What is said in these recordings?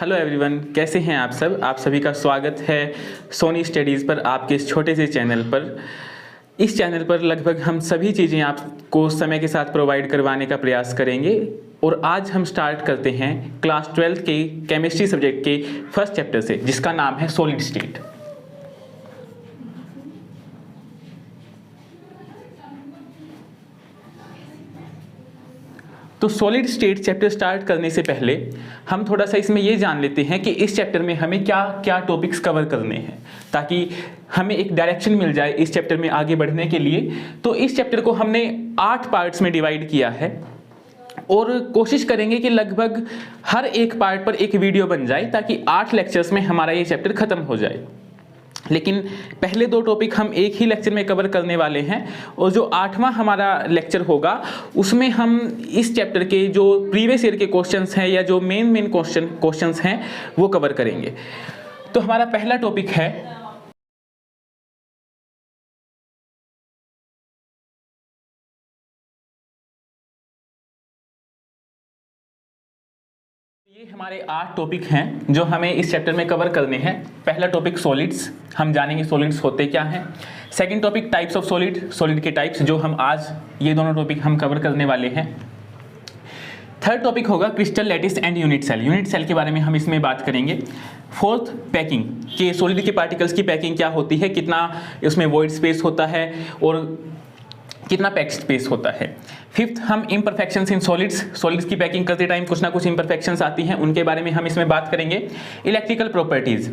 Hello everyone, कैसे हैं आप सब। आप सभी का स्वागत है सोनी स्टडीज़ पर, आपके इस छोटे से चैनल पर। इस चैनल पर लगभग हम सभी चीज़ें आपको समय के साथ प्रोवाइड करवाने का प्रयास करेंगे। और आज हम स्टार्ट करते हैं क्लास 12 के केमिस्ट्री सब्जेक्ट के फर्स्ट चैप्टर से, जिसका नाम है सॉलिड स्टेट। तो सॉलिड स्टेट चैप्टर स्टार्ट करने से पहले हम थोड़ा सा इसमें ये जान लेते हैं कि इस चैप्टर में हमें क्या क्या टॉपिक्स कवर करने हैं, ताकि हमें एक डायरेक्शन मिल जाए इस चैप्टर में आगे बढ़ने के लिए। तो इस चैप्टर को हमने 8 पार्ट्स में डिवाइड किया है और कोशिश करेंगे कि लगभग हर एक पार्ट पर एक वीडियो बन जाए, ताकि 8 लेक्चर्स में हमारा ये चैप्टर खत्म हो जाए। लेकिन पहले 2 टॉपिक हम एक ही लेक्चर में कवर करने वाले हैं, और जो 8वां हमारा लेक्चर होगा उसमें हम इस चैप्टर के जो प्रीवियस ईयर के क्वेश्चंस हैं या जो मेन क्वेश्चंस हैं वो कवर करेंगे। तो हमारा पहला टॉपिक है ये हमारे 8 टॉपिक हैं जो हमें इस चैप्टर में कवर करने हैं। पहला टॉपिक सॉलिड्स, हम जानेंगे सॉलिड्स होते क्या हैं। Second topic types of solid के टाइप्स, जो हम आज ये दोनों टॉपिक हम कवर करने वाले हैं। थर्ड टॉपिक होगा crystal, lattice and unit cell के बारे में हम इसमें बात करेंगे। फोर्थ पैकिंग, कि सॉलिड के पार्टिकल्स की पैकिंग क्या होती है, कितना उसमें वॉइड स्पेस होता है और कितना पैक्ड स्पेस होता है। फिफ्थ, हम इम्परफेक्शंस इन सॉलिड्स की पैकिंग करते टाइम कुछ ना कुछ इम्परफेक्शंस आती हैं, उनके बारे में हम इसमें बात करेंगे। इलेक्ट्रिकल प्रॉपर्टीज,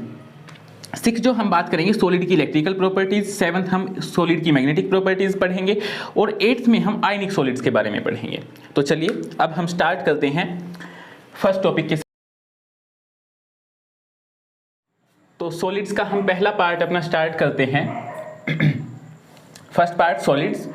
6 जो हम बात करेंगे सॉलिड की इलेक्ट्रिकल प्रॉपर्टीज। 7th हम सॉलिड की मैग्नेटिक प्रॉपर्टीज पढ़ेंगे और 8th में हम आयनिक सॉलिड्स के बारे में पढ़ेंगे। तो चलिए अब हम स्टार्ट करते हैं फर्स्ट टॉपिक के साथ। तो सॉलिड्स का हम पहला पार्ट अपना स्टार्ट करते हैं। First part solids.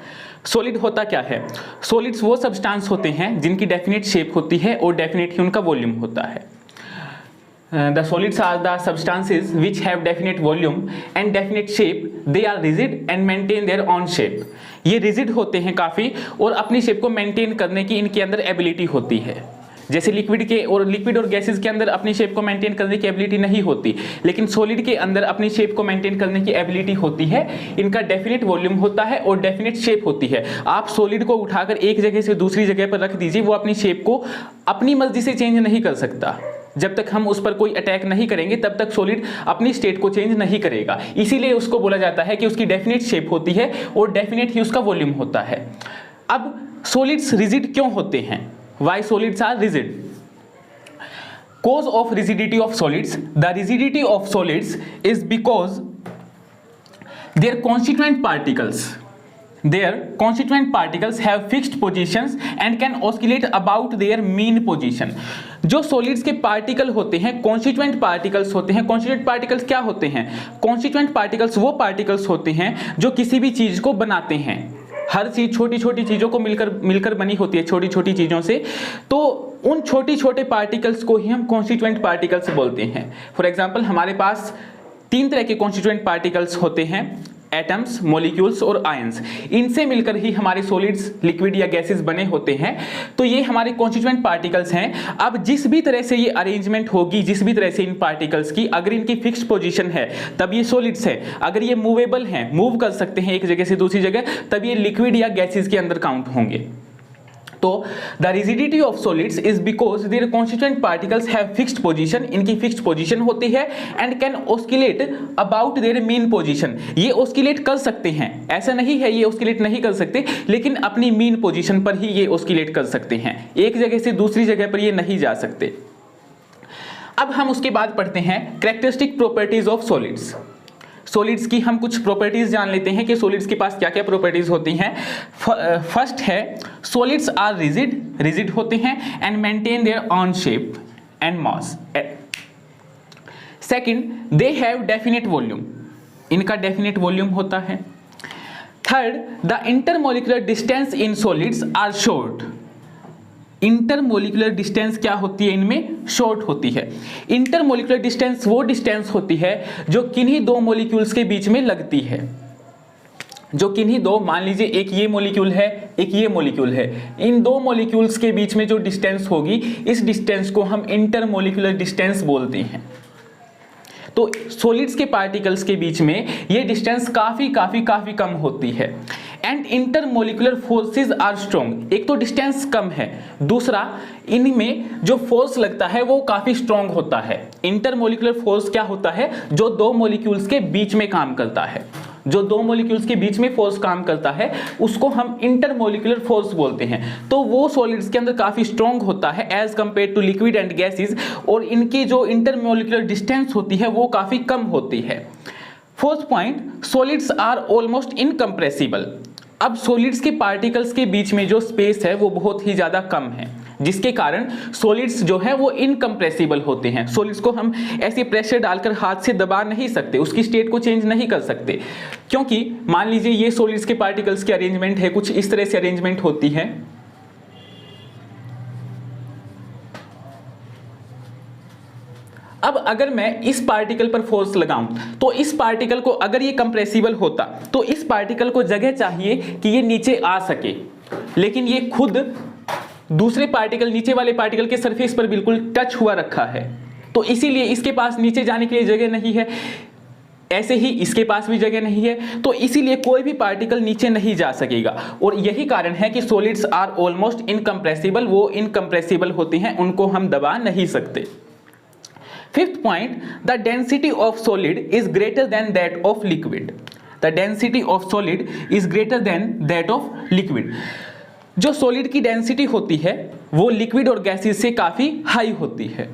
सॉलिड होता क्या है। सॉलिड्स वो सब्सटेंस होते हैं जिनकी डेफिनेट शेप होती है और डेफिनेट ही उनका वॉल्यूम होता है। The solids are the substances which have definite volume and definite shape. They are rigid and maintain their own shape. ये रिजिड होते हैं काफ़ी और अपनी शेप को मेंटेन करने की इनके अंदर एबिलिटी होती है। जैसे लिक्विड और गैसेस के अंदर अपनी शेप को मेंटेन करने की एबिलिटी नहीं होती, लेकिन सॉलिड के अंदर अपनी शेप को मेंटेन करने की एबिलिटी होती है। इनका डेफिनेट वॉल्यूम होता है और डेफिनेट शेप होती है। आप सॉलिड को उठाकर एक जगह से दूसरी जगह पर रख दीजिए, वो अपनी शेप को अपनी मर्जी से चेंज नहीं कर सकता। जब तक हम उस पर कोई अटैक नहीं करेंगे तब तक सॉलिड अपनी स्टेट को चेंज नहीं करेगा। इसीलिए उसको बोला जाता है कि उसकी डेफिनेट शेप होती है और डेफिनेट ही उसका वॉल्यूम होता है। अब सॉलिड्स रिजिड क्यों होते हैं? Why solids are rigid? Cause of rigidity of solids. The rigidity of solids is because their constituent particles have fixed positions and can oscillate about their mean position. जो solids के particle होते हैं constituent particles होते हैं। Constituent particles क्या होते हैं? Constituent particles वो पार्टिकल्स होते हैं जो किसी भी चीज को बनाते हैं। हर चीज छोटी छोटी चीजों को मिलकर बनी होती है, छोटी छोटी चीजों से। तो उन छोटी छोटे पार्टिकल्स को ही हम कॉन्स्टिट्यूएंट पार्टिकल्स बोलते हैं। फॉर एग्जांपल हमारे पास 3 तरह के कॉन्स्टिट्यूएंट पार्टिकल्स होते हैं, एटम्स, मॉलिक्यूल्स और आयंस। इनसे मिलकर ही हमारे सॉलिड्स, लिक्विड या गैसेस बने होते हैं। तो ये हमारे कॉन्स्टिट्यूएंट पार्टिकल्स हैं। अब जिस भी तरह से ये अरेंजमेंट होगी, जिस भी तरह से इन पार्टिकल्स की, अगर इनकी फिक्स्ड पोजीशन है तब ये सॉलिड्स है। अगर ये मूवेबल हैं, मूव कर सकते हैं एक जगह से दूसरी जगह, तब ये लिक्विड या गैसेस के अंदर काउंट होंगे। तो the rigidity of solids is because their constituent particles have fixed position. इनकी फिक्स्ड पोजीशन होती है and can oscillate about their mean position. ये ऑस्किलेट कर सकते हैं, ऐसा नहीं है ये ऑस्किलेट नहीं कर सकते, लेकिन अपनी मीन पोजीशन पर ही ये ऑस्किलेट कर सकते हैं। एक जगह से दूसरी जगह पर ये नहीं जा सकते। अब हम उसके बाद पढ़ते हैं characteristic properties of solids. Solids की हम कुछ प्रॉपर्टीज जान लेते हैं कि सॉलिड्स के पास क्या क्या प्रॉपर्टीज होती हैं। फर्स्ट है सॉलिड्स आर रिजिड होते हैं and maintain their own shape and mass. Second, they have definite volume. इनका डेफिनेट वॉल्यूम होता है। Third, the intermolecular distance in solids are short. Intermolecular distance क्या होती है? इनमें शॉर्ट होती है। इंटरमोलिकुलर डिस्टेंस वो डिस्टेंस होती है जो किन्हीं 2 मॉलिक्यूल्स के बीच में लगती है। जो किन्हीं दो, मान लीजिए एक ये मॉलिक्यूल है, एक ये मॉलिक्यूल है, इन दो मॉलिक्यूल्स के बीच में जो डिस्टेंस होगी, इस डिस्टेंस को हम इंटरमॉलिक्यूलर डिस्टेंस बोलते हैं। तो सॉलिड्स के पार्टिकल्स के बीच में ये डिस्टेंस काफी कम होती है। And intermolecular forces are strong, एक तो डिस्टेंस कम है, दूसरा इनमें जो फोर्स लगता है वो काफी स्ट्रॉन्ग होता है। इंटरमोलिकुलर फोर्स क्या होता है? जो दो मॉलिक्यूल्स के बीच में काम करता है, जो दो मॉलिक्यूल्स के बीच में फोर्स काम करता है उसको हम इंटरमोलिकुलर फोर्स बोलते हैं। तो वो सॉलिड्स के अंदर काफी स्ट्रॉन्ग होता है as compare to liquid and gases, और इनकी जो इंटरमोलिकुलर डिस्टेंस होती है वो काफी कम होती है। Fourth point, solids are almost incompressible. अब सॉलिड्स के पार्टिकल्स के बीच में जो स्पेस है वो बहुत ही ज्यादा कम है, जिसके कारण सॉलिड्स जो है वो इनकम्प्रेसिबल होते हैं। सॉलिड्स को हम ऐसे प्रेशर डालकर हाथ से दबा नहीं सकते, उसकी स्टेट को चेंज नहीं कर सकते, क्योंकि मान लीजिए ये सॉलिड्स के पार्टिकल्स की अरेंजमेंट है, कुछ इस तरह से अरेंजमेंट होती है। अब अगर मैं इस पार्टिकल पर फोर्स लगाऊं तो इस पार्टिकल को, अगर ये कंप्रेसिबल होता तो इस पार्टिकल को जगह चाहिए कि ये नीचे आ सके, लेकिन ये खुद दूसरे पार्टिकल, नीचे वाले पार्टिकल के सरफेस पर बिल्कुल टच हुआ रखा है, तो इसीलिए इसके पास नीचे जाने के लिए जगह नहीं है। ऐसे ही इसके पास भी जगह नहीं है, तो इसीलिए कोई भी पार्टिकल नीचे नहीं जा सकेगा। और यही कारण है कि सॉलिड्स आर ऑलमोस्ट इनकम्प्रेसिबल, वो इनकम्प्रेसिबल होते हैं, उनको हम दबा नहीं सकते। Fifth point, the density of solid is greater than that of liquid. The density of solid is greater than that of liquid. जो सॉलिड की डेंसिटी होती है वो लिक्विड और गैसेस से काफी हाई होती है।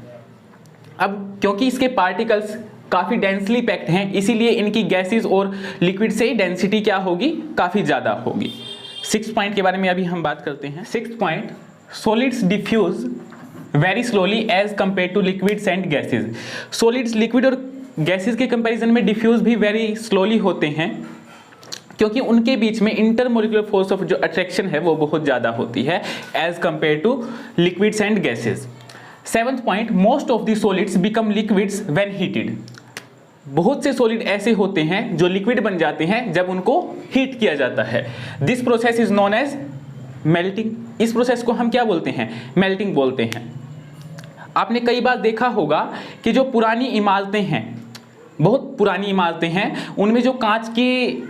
अब क्योंकि इसके पार्टिकल्स काफी डेंसली पैक्ड हैं, इसीलिए इनकी गैसेस और लिक्विड से डेंसिटी क्या होगी? काफी ज्यादा होगी। सिक्स्थ पॉइंट के बारे में अभी हम बात करते हैं। Sixth point, solids diffuse very slowly as compare to liquids and gases. Solids liquid और गैसेस के कंपैरिजन में डिफ्यूज भी वेरी स्लोली होते हैं, क्योंकि उनके बीच में इंटरमोलिकुलर फोर्स ऑफ जो अट्रैक्शन है वो बहुत ज्यादा होती है as compare to liquids and gases. Seventh point, most of the solids become liquids when heated. बहुत से सॉलिड ऐसे होते हैं जो लिक्विड बन जाते हैं जब उनको हीट किया जाता है। This process is known as melting. इस प्रोसेस को हम क्या बोलते हैं? मेल्टिंग बोलते हैं। आपने कई बार देखा होगा कि जो पुरानी इमारतें हैं, बहुत पुरानी इमारतें हैं, उनमें जो कांच की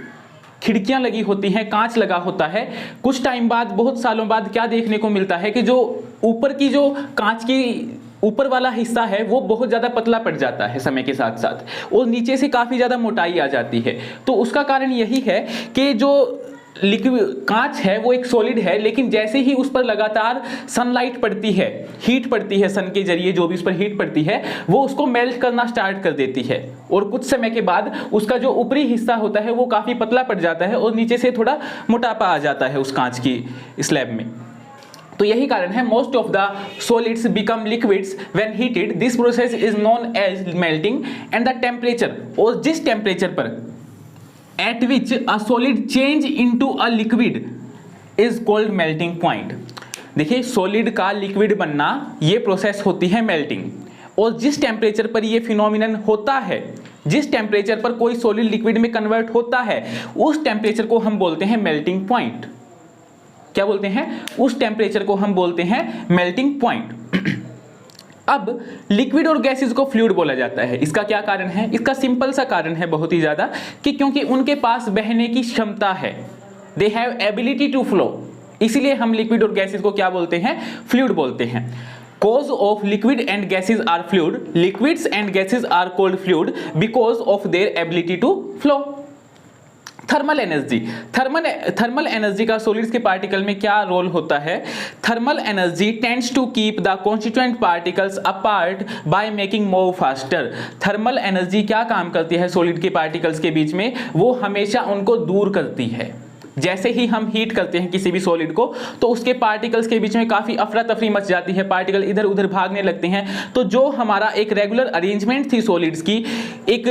खिड़कियां लगी होती हैं, कांच लगा होता है, कुछ टाइम बाद, बहुत सालों बाद क्या देखने को मिलता है कि जो ऊपर की जो कांच की ऊपर वाला हिस्सा है वो बहुत ज़्यादा पतला पड़ जाता है समय के साथ साथ, और नीचे से काफ़ी ज़्यादा मोटाई आ जाती है। तो उसका कारण यही है कि जो लिक्विड कांच है वो एक सॉलिड है, लेकिन जैसे ही उस पर लगातार सनलाइट पड़ती है, हीट पड़ती है, सन के जरिए जो भी उस पर हीट पड़ती है वो उसको मेल्ट करना स्टार्ट कर देती है, और कुछ समय के बाद उसका जो ऊपरी हिस्सा होता है वो काफ़ी पतला पड़ जाता है और नीचे से थोड़ा मोटापा आ जाता है उस कांच की स्लैब में। तो यही कारण है most of the solids become liquids when heated. This process is known as melting and the temperature, और जिस टेम्परेचर पर at which a solid change into a liquid is called melting point। देखिए, solid का liquid बनना ये process होती है melting, और जिस टेम्परेचर पर ये फिनोमिनन होता है, जिस टेम्परेचर पर कोई सॉलिड लिक्विड में कन्वर्ट होता है, उस टेम्परेचर को हम बोलते हैं मेल्टिंग पॉइंट। क्या बोलते हैं? उस टेम्परेचर को हम बोलते हैं मेल्टिंग पॉइंट। अब लिक्विड और गैसेस को फ्लूइड बोला जाता है। इसका क्या कारण है? इसका सिंपल सा कारण है बहुत ही ज्यादा, कि क्योंकि उनके पास बहने की क्षमता है, they have ability to flow, इसीलिए हम लिक्विड और गैसेस को क्या बोलते हैं? फ्लूइड बोलते हैं। Cause of liquid and gases are fluid. Liquids and gases are called fluid because of their ability to flow. Thermal energy, thermal energy का सॉलिड्स के पार्टिकल में क्या रोल होता है? Thermal energy tends to keep the constituent particles apart by making move faster. Thermal energy क्या काम करती है सॉलिड के पार्टिकल्स के बीच में? वो हमेशा उनको दूर करती है। जैसे ही हम हीट करते हैं किसी भी सॉलिड को, तो उसके पार्टिकल्स के बीच में काफ़ी अफरा तफरी मच जाती है, पार्टिकल इधर उधर भागने लगते हैं। तो जो हमारा एक रेगुलर अरेंजमेंट थी सॉलिड्स की, एक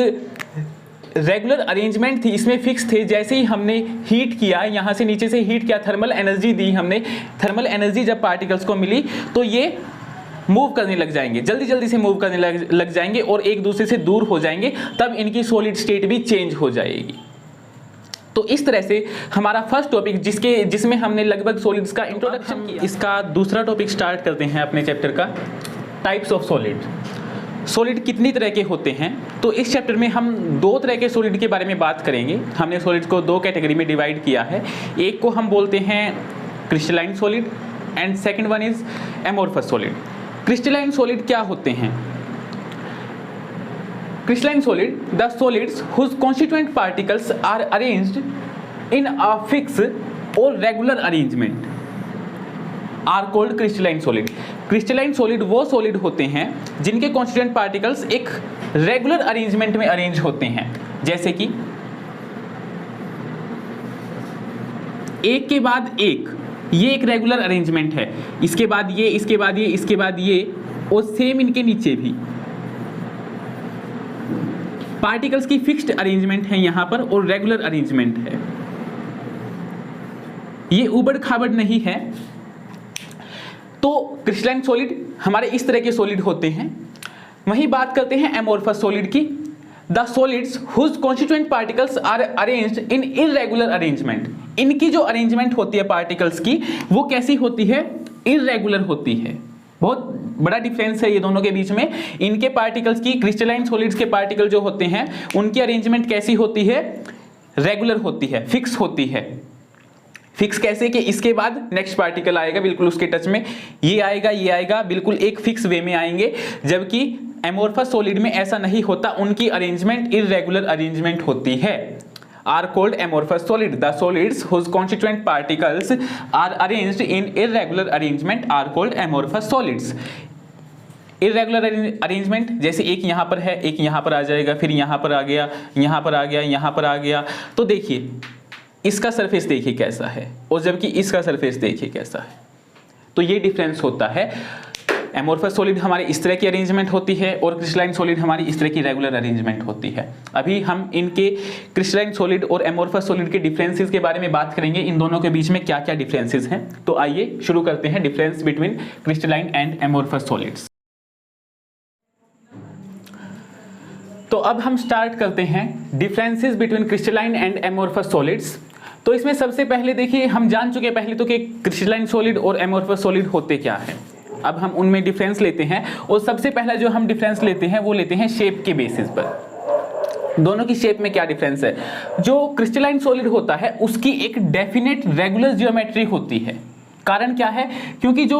रेगुलर अरेंजमेंट थी, इसमें फिक्स थे, जैसे ही हमने हीट किया, यहाँ से नीचे से हीट किया, थर्मल एनर्जी दी हमने, थर्मल एनर्जी जब पार्टिकल्स को मिली तो ये मूव करने लग जाएंगे, जल्दी जल्दी से मूव करने लग जाएंगे और एक दूसरे से दूर हो जाएंगे, तब इनकी सॉलिड स्टेट भी चेंज हो जाएगी। तो इस तरह से हमारा फर्स्ट टॉपिक जिसमें हमने लगभग सॉलिड्स का इंट्रोडक्शन किया, इसका दूसरा टॉपिक स्टार्ट करते हैं अपने चैप्टर का, टाइप्स ऑफ सॉलिड। सॉलिड कितनी तरह के होते हैं, तो इस चैप्टर में हम दो तरह के सॉलिड के बारे में बात करेंगे। हमने सॉलिड्स को दो कैटेगरी में डिवाइड किया है, एक को हम बोलते हैं crystalline solid and second one is amorphous solid. Crystalline solid क्या होते हैं? Crystalline solid, the solids whose constituent particles are arranged in a fixed or regular arrangement are called crystalline solid. Crystalline solid वो solid होते हैं जिनके constituent particles एक regular arrangement में arrange होते हैं, जैसे कि एक के बाद एक, ये एक रेगुलर अरेंजमेंट है, इसके बाद ये, इसके बाद ये, इसके बाद ये, और सेम इनके नीचे भी पार्टिकल्स की फिक्स्ड अरेंजमेंट है यहाँ पर और रेगुलर अरेंजमेंट है, ये उबड़ खाबड़ नहीं है। तो क्रिस्टलाइन सॉलिड हमारे इस तरह के सॉलिड होते हैं। वहीं बात करते हैं एमोर्फस सॉलिड की, the solids whose constituent particles are arranged in irregular arrangement. इनकी जो अरेंजमेंट होती है पार्टिकल्स की, वो कैसी होती है? इररेगुलर होती है। बहुत बड़ा डिफरेंस है ये दोनों के बीच में। इनके पार्टिकल्स की, क्रिस्टलाइन सॉलिड्स के पार्टिकल जो होते हैं उनकी अरेंजमेंट कैसी होती है? रेगुलर होती है, फिक्स होती है। फिक्स कैसे कि इसके बाद नेक्स्ट पार्टिकल आएगा बिल्कुल उसके टच में, ये आएगा, बिल्कुल एक फिक्स वे में आएंगे, जबकि एमोर्फस सॉलिड में ऐसा नहीं होता, उनकी अरेंजमेंट इररेगुलर अरेंजमेंट होती है। are called amorphous solid. The solids whose constituent particles are arranged in irregular arrangement are called amorphous solids. Irregular arrangement, जैसे एक यहाँ पर है, एक यहाँ पर आ जाएगा, फिर यहाँ पर आ गया, यहाँ पर आ गया, यहाँ पर आ गया। तो देखिए इसका सरफेस देखिए कैसा है और जबकि इसका सरफेस देखिए कैसा है, तो ये डिफरेंस होता है। एमोर्फस सॉलिड हमारी इस तरह की अरेंजमेंट होती है और क्रिस्टलाइन सॉलिड हमारी इस तरह की रेगुलर अरेंजमेंट होती है। अभी हम इनके क्रिस्टलाइन सॉलिड और एमोर्फस सॉलिड के डिफरेंसेस के बारे में बात करेंगे, इन दोनों के बीच में क्या क्या डिफरेंसेस हैं। तो आइए शुरू करते हैं difference between crystalline and amorphous solids. तो अब हम स्टार्ट करते हैं differences between crystalline and amorphous solids. तो इसमें सबसे पहले देखिए, हम जान चुके पहले तो कि क्रिस्टलाइन सॉलिड और एमोर्फस सॉलिड होते क्या है। अब हम उनमें डिफरेंस लेते हैं और सबसे पहला जो हम डिफरेंस लेते हैं वो लेते हैं शेप के बेसिस पर। दोनों की शेप में क्या डिफरेंस है? जो क्रिस्टलाइन सॉलिड होता है उसकी एक डेफिनेट रेगुलर जियोमेट्री होती है। कारण क्या है? क्योंकि जो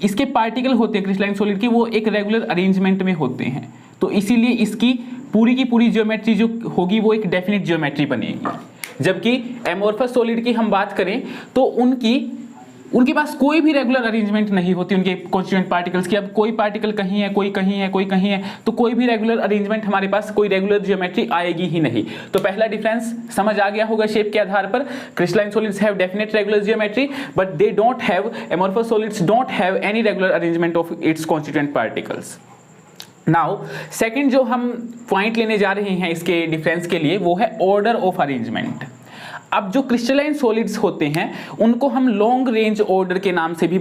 इसके पार्टिकल होते हैं क्रिस्टलाइन सॉलिड की, वो एक रेगुलर अरेंजमेंट में होते हैं, तो इसीलिए इसकी पूरी की पूरी जियोमेट्री जो होगी वो एक डेफिनेट जियोमेट्री बनेगी। जबकि एमोर्फस सॉलिड की हम बात करें तो उनके पास कोई भी रेगुलर अरेंजमेंट नहीं होती उनके कॉन्स्टिट्यूएंट पार्टिकल्स की। अब कोई पार्टिकल कहीं है, कोई कहीं है, कोई कहीं है, तो कोई भी रेगुलर अरेंजमेंट हमारे पास, कोई रेगुलर ज्योमेट्री आएगी ही नहीं। तो पहला डिफरेंस समझ आ गया होगा शेप के आधार पर। Crystalline solids have definite regular geometry but they don't have, amorphous solids don't have any regular arrangement of its constituent particles. Now second जो हम पॉइंट लेने जा रहे हैं इसके डिफरेंस के लिए, वो है ऑर्डर ऑफ अरेंजमेंट। अब जो क्रिस्टलाइन सॉलिड्स होते हैं उनको हम लॉन्ग रेंज ऑर्डर के नाम से भी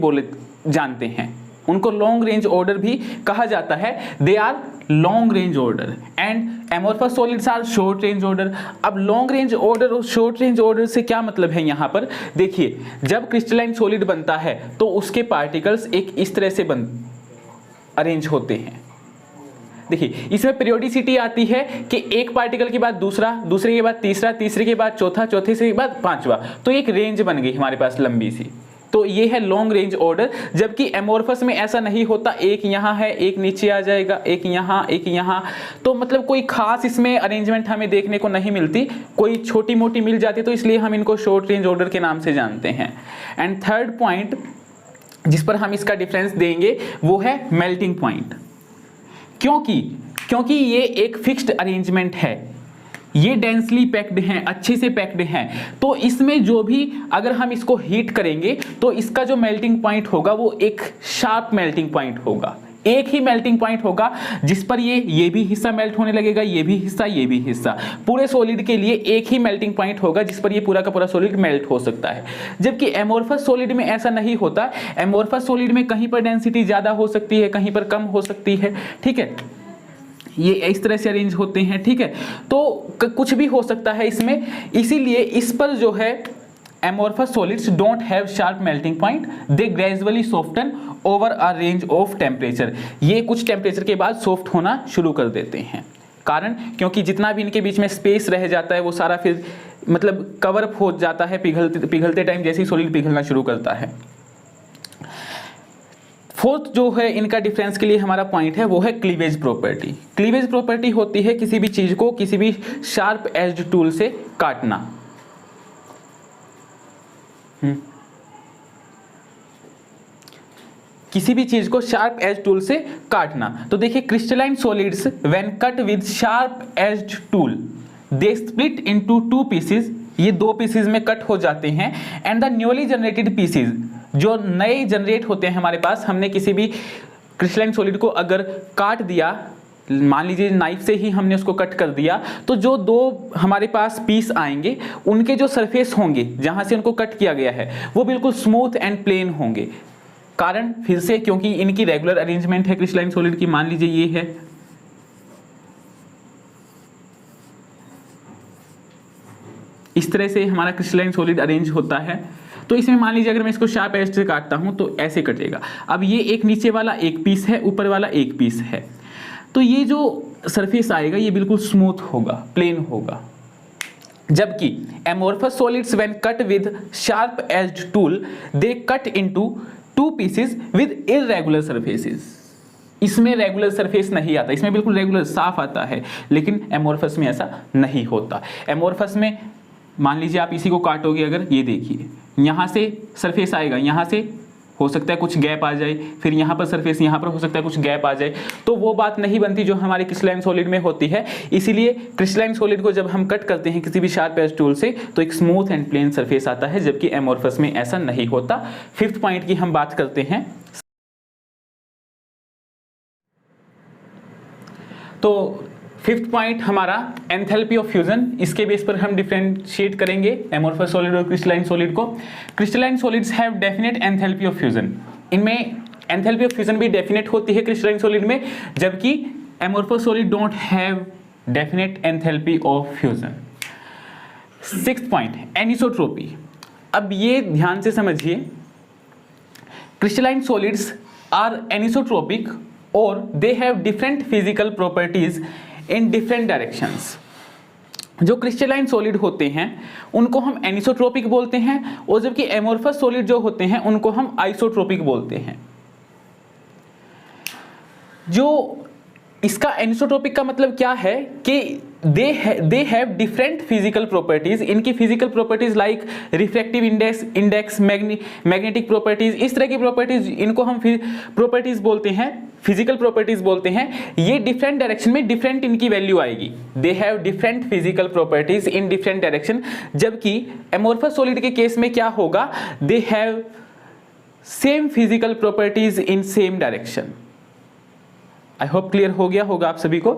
जानते हैं, उनको लॉन्ग रेंज ऑर्डर भी कहा जाता है। They are long range order and amorphous solids are short range order. अब लॉन्ग रेंज ऑर्डर और शॉर्ट रेंज ऑर्डर से क्या मतलब है यहाँ पर? देखिए, जब क्रिस्टलाइन सॉलिड बनता है तो उसके पार्टिकल्स एक इस तरह से अरेंज होते हैं। देखिए इसमें पीरियोडिसिटी आती है कि एक पार्टिकल के बाद दूसरा, दूसरे के बाद तीसरा, तीसरे के बाद चौथा, चौथे से बाद पांचवा, तो एक रेंज बन गई हमारे पास लंबी सी। तो ये है लॉन्ग रेंज ऑर्डर। जबकि एमोर्फस में ऐसा नहीं होता, एक यहाँ है, एक नीचे आ जाएगा, एक यहाँ, एक यहाँ, तो मतलब कोई खास इसमें अरेंजमेंट हमें देखने को नहीं मिलती, कोई छोटी मोटी मिल जाती, तो इसलिए हम इनको शॉर्ट रेंज ऑर्डर के नाम से जानते हैं। एंड थर्ड पॉइंट जिस पर हम इसका डिफरेंस देंगे वो है मेल्टिंग पॉइंट। क्योंकि ये एक फिक्स्ड अरेंजमेंट है, ये डेंसली पैक्ड हैं, अच्छे से पैक्ड हैं, तो इसमें जो भी अगर हम इसको हीट करेंगे तो इसका जो मेल्टिंग पॉइंट होगा वो एक शार्प मेल्टिंग पॉइंट होगा। एक ही मेल्टिंग पॉइंट होगा जिस पर ये भी हिस्सा मेल्ट होने लगेगा, ये भी हिस्सा, पूरे सॉलिड के लिए एक ही मेल्टिंग पॉइंट होगा जिस पर ये पूरा का पूरा सॉलिड मेल्ट हो सकता है। जबकि एमोर्फस सॉलिड में ऐसा नहीं होता। एमोर्फस सॉलिड में कहीं पर डेंसिटी ज्यादा हो सकती है, कहीं पर कम हो सकती है, ठीक है। ये इस तरह से अरेंज होते हैं, ठीक है। तो कुछ भी हो सकता है इसमें, इसीलिए इस पर जो है amorphous solids don't have sharp melting point, they gradually soften over a range of temperature। ये कुछ टेम्परेचर के बाद सॉफ्ट होना शुरू कर देते हैं। कारण क्योंकि जितना भी इनके बीच में स्पेस रह जाता है वो सारा फिर मतलब कवर अप हो जाता है पिघलते टाइम, जैसे ही सॉलिड पिघलना शुरू करता है। फोर्थ जो है इनका डिफरेंस के लिए हमारा पॉइंट है वो है क्लीवेज प्रॉपर्टी। क्लीवेज प्रॉपर्टी होती है किसी भी चीज को किसी भी शार्प एज्ड टूल से काटना। किसी भी चीज को शार्प एज टूल से काटना। तो देखिए crystalline solids when cut with sharp aged tool they split into two pieces, ये दो पीसेस में कट हो जाते हैं। And the newly generated pieces, जो नए जनरेट होते हैं हमारे पास, हमने किसी भी क्रिस्टलाइन सॉलिड को अगर काट दिया, मान लीजिए नाइफ से ही हमने उसको कट कर दिया, तो जो दो हमारे पास पीस आएंगे उनके जो सरफेस होंगे जहां से उनको कट किया गया है वो बिल्कुल स्मूथ एंड प्लेन होंगे। कारण फिर से क्योंकि इनकी रेगुलर अरेंजमेंट है क्रिस्टलाइन सॉलिड की, मान लीजिए ये है, इस तरह से हमारा क्रिस्टलाइन सॉलिड अरेंज होता है। तो इसमें मान लीजिए अगर मैं इसको शार्प एज से काटता हूं तो ऐसे कटेगा। अब ये एक नीचे वाला एक पीस है, ऊपर वाला एक पीस है, तो ये जो सरफेस आएगा ये बिल्कुल स्मूथ होगा, प्लेन होगा। जबकि amorphous solids when cut with sharp edged tool they cut into two pieces with irregular surfaces। इसमें रेगुलर सरफेस नहीं आता, इसमें बिल्कुल रेगुलर साफ आता है, लेकिन amorphous में ऐसा नहीं होता। amorphous में मान लीजिए आप इसी को काटोगे, अगर ये देखिए यहाँ से सरफेस आएगा, यहाँ से हो सकता है कुछ गैप आ जाए, फिर यहाँ पर सरफेस, यहाँ पर हो सकता है कुछ गैप आ जाए, तो वो बात नहीं बनती जो हमारे क्रिस्टलाइन सॉलिड में होती है। इसीलिए क्रिस्टलाइन सॉलिड को जब हम कट करते हैं किसी भी शार्प एज टूल से तो एक स्मूथ एंड प्लेन सरफेस आता है, जबकि amorphous में ऐसा नहीं होता। फिफ्थ पॉइंट की हम बात करते हैं। तो फिफ्थ पॉइंट हमारा एंथैल्पी ऑफ फ्यूजन, इसके बेस पर हम डिफरेंशिएट करेंगे amorphous सॉलिड और क्रिस्टलाइन सॉलिड को। Crystalline solids have definite enthalpy of fusion, इनमें एंथैल्पी ऑफ फ्यूजन भी डेफिनेट होती है क्रिस्टलाइन सॉलिड में, जबकि amorphous solid don't have definite enthalpy of fusion. Sixth point anisotropy. अब ये ध्यान से समझिए, क्रिस्टलाइन सॉलिड्स आर एनिसोट्रोपिक और दे have different physical properties in different directions. जो क्रिस्टलाइन सॉलिड होते हैं उनको हम एनिसोट्रोपिक बोलते हैं, और जबकि amorphous सॉलिड जो होते हैं उनको हम आइसोट्रोपिक बोलते हैं। जो इसका एनिसोट्रोपिक का मतलब क्या है कि they have different physical properties. इनकी physical properties like refractive index magnetic properties, इस तरह की प्रॉपर्टीज, इनको हम प्रॉपर्टीज बोलते हैं, फिजिकल प्रॉपर्टीज बोलते हैं। ये डिफरेंट डायरेक्शन में डिफरेंट इनकी वैल्यू आएगी। They have different physical properties in different direction. जबकि amorphous सॉलिड के केस में क्या होगा, they have same physical properties in same direction. I hope clear हो गया होगा आप सभी को।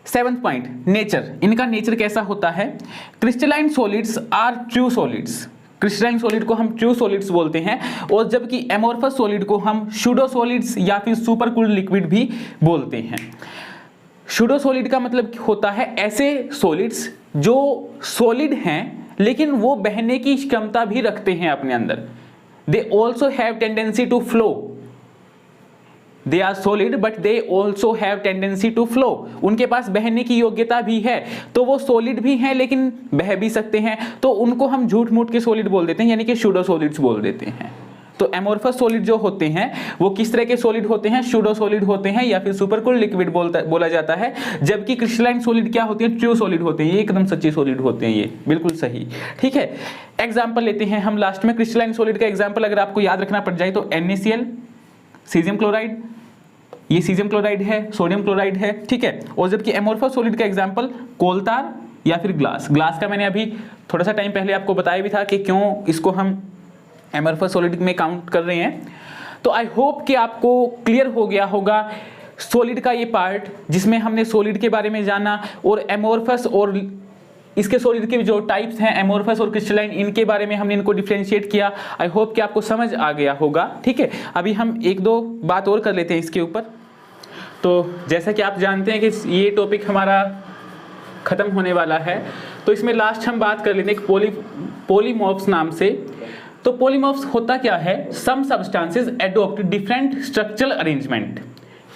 सेवंथ पॉइंट नेचर, इनका नेचर कैसा होता है। Crystalline solids are true solids, crystalline solid को हम ट्रू सॉलिड्स बोलते हैं, और जबकि amorphous सॉलिड को हम सूडो सॉलिड्स या फिर सुपर कूल्ड लिक्विड भी बोलते हैं। सूडो सॉलिड का मतलब होता है ऐसे सॉलिड्स जो सॉलिड हैं लेकिन वो बहने की क्षमता भी रखते हैं अपने अंदर। They also have tendency to flow, they are solid but they also have tendency to flow, उनके पास बहने की योग्यता भी है। तो वो सॉलिड भी हैं लेकिन बह भी सकते हैं, तो उनको हम झूठ मूठ के सॉलिड बोल देते हैं, यानी कि सूडो सॉलिड्स बोल देते हैं। तो amorphous सॉलिड जो होते हैं वो किस तरह के सॉलिड होते हैं, सूडो सॉलिड होते हैं या फिर सुपर कूल्ड लिक्विड बोला जाता है। जबकि क्रिस्टलाइन सॉलिड क्या होते हैं, ट्रू सॉलिड होते हैं, ये एकदम सच्चे सॉलिड होते हैं, ये बिल्कुल सही। ठीक है, एग्जाम्पल लेते हैं हम लास्ट में। क्रिस्टलाइन सॉलिड का एग्जाम्पल अगर आपको याद रखना पड़ जाए तो NaCl, सीजियम क्लोराइड, ये सीजियम क्लोराइड है, सोडियम क्लोराइड है, ठीक है। और जबकि amorphous सॉलिड का एग्जांपल कोलतार या फिर ग्लास। ग्लास का मैंने अभी थोड़ा सा टाइम पहले आपको बताया भी था कि क्यों इसको हम amorphous सॉलिड में काउंट कर रहे हैं। तो आई होप कि आपको क्लियर हो गया होगा सॉलिड का ये पार्ट, जिसमें हमने सॉलिड के बारे में जाना और amorphous और इसके सॉलिड के जो टाइप्स हैं amorphous और क्रिस्टलाइन, इनके बारे में हमने इनको डिफरेंशिएट किया। आई होप कि आपको समझ आ गया होगा। ठीक है, अभी हम एक दो बात और कर लेते हैं इसके ऊपर। तो जैसा कि आप जानते हैं कि ये टॉपिक हमारा ख़त्म होने वाला है, तो इसमें लास्ट हम बात कर लेते हैं पॉलीमॉर्फ्स नाम से। तो पॉलीमॉर्फ्स होता क्या है? Some substances adopt different structural arrangement.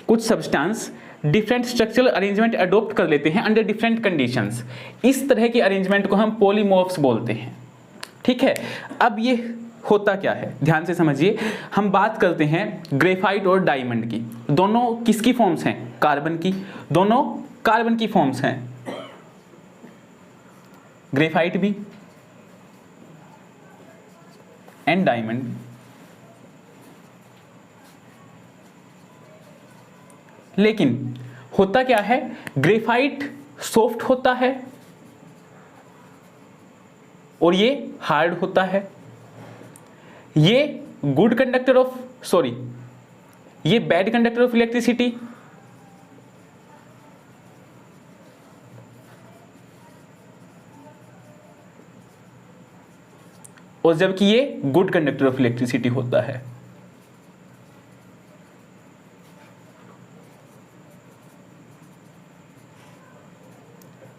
कुछ substance different structural arrangement adopt कर लेते हैं अंडर डिफरेंट कंडीशंस। इस तरह के अरेंजमेंट को हम पॉलीमॉर्फ्स बोलते हैं। ठीक है, अब ये होता क्या है, ध्यान से समझिए। हम बात करते हैं ग्रेफाइट और डायमंड की। दोनों किसकी फॉर्म्स हैं? कार्बन की। दोनों कार्बन की फॉर्म्स हैं, ग्रेफाइट भी एंड डायमंड भी। लेकिन होता क्या है, ग्रेफाइट सॉफ्ट होता है और ये हार्ड होता है। ये गुड कंडक्टर ऑफ ये बैड कंडक्टर ऑफ इलेक्ट्रिसिटी, और जबकि ये गुड कंडक्टर ऑफ इलेक्ट्रिसिटी होता है।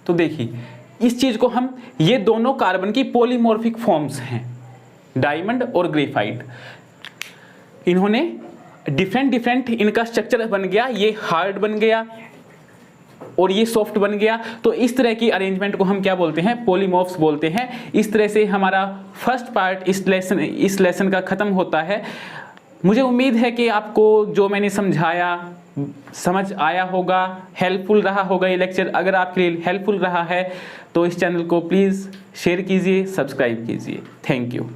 तो देखिए इस चीज को हम, ये दोनों कार्बन की पॉलीमॉर्फिक फॉर्म्स हैं, डायमंड और ग्रेफाइट। इन्होंने डिफरेंट इनका स्ट्रक्चर बन गया, ये हार्ड बन गया और ये सॉफ्ट बन गया। तो इस तरह की अरेंजमेंट को हम क्या बोलते हैं? पॉलीमॉर्फ्स बोलते हैं। इस तरह से हमारा फर्स्ट पार्ट इस लेसन का खत्म होता है। मुझे उम्मीद है कि आपको जो मैंने समझाया समझ आया होगा, हेल्पफुल रहा होगा ये लेक्चर। अगर आपके लिए हेल्पफुल रहा है तो इस चैनल को प्लीज़ शेयर कीजिए, सब्सक्राइब कीजिए। Thank you.